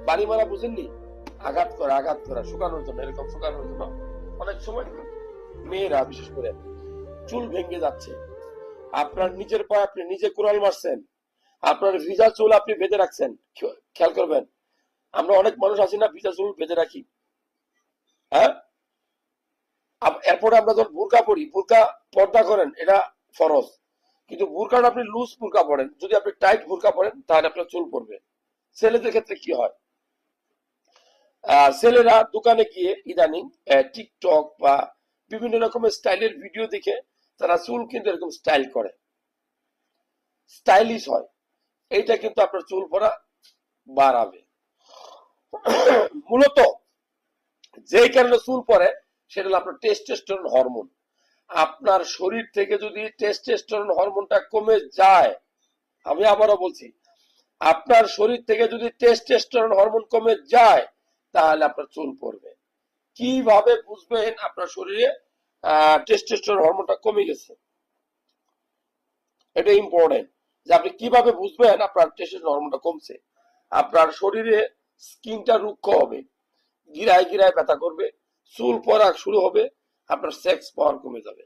বাড়ি মারা বুঝেননি, আঘাত করা শুকানোর জন্য, এরকম শুকানোর জন্য অনেক সময় মেয়েরা বিশেষ করে চুল ভেঙে যাচ্ছে, আপনার নিজের পায়ে আপনি নিজে কুড়াল মারছেন, আপনার ভিজা চুল আপনি বেঁধে রাখছেন, খেয়াল করবেন। আমরা অনেক মানুষ আছি না ভিজা চুল বেঁধে রাখি, হ্যাঁ। এরপরে আমরা যখন বোরকা পরি, বোরকা পর্দা করেন, এটা ফরজ, কিন্তু বোরকাটা আপনি লুজ বোরকা পরেন, যদি আপনি টাইট বোরকা পরেন তাহলে আপনার চুল পড়বে। ছেলেদের ক্ষেত্রে কি হয়, ছেলেরা দোকানে গিয়ে ইদানিং টিকটক বা বিভিন্ন রকমের স্টাইলের ভিডিও দেখে তারা চুল কিন্তু এরকম স্টাইল করে, স্টাইলিশ হয়, এইটা কিন্তু আপনার চুল পড়া বাড়াবে। মূলত যে কারণে চুল পড়ে সেটা হলো আপনার টেস্টোস্টেরন হরমোন। আপনার শরীর থেকে যদি টেস্টোস্টেরন হরমোনটা কমে যায়, আমি আবারও বলছি, আপনার শরীর থেকে যদি টেস্টোস্টেরন হরমোন কমে যায় তাহলে আপনার চুল পড়বে। কিভাবে বুঝবেন আপনার শরীরে টেস্টোস্টেরন হরমোনটা কমে গেছে, এটা ইম্পর্টেন্ট, যে আপনি কিভাবে বুঝবেন আপনার টেস্টোস্টেরন হরমোনটা কমছে। আপনার শরীরে স্কিনটা রুক্ষ হবে, গিরায় গিরায় ব্যথা করবে, চুল পড়া শুরু হবে, আপনার সেক্স পাওয়ার কমে যাবে।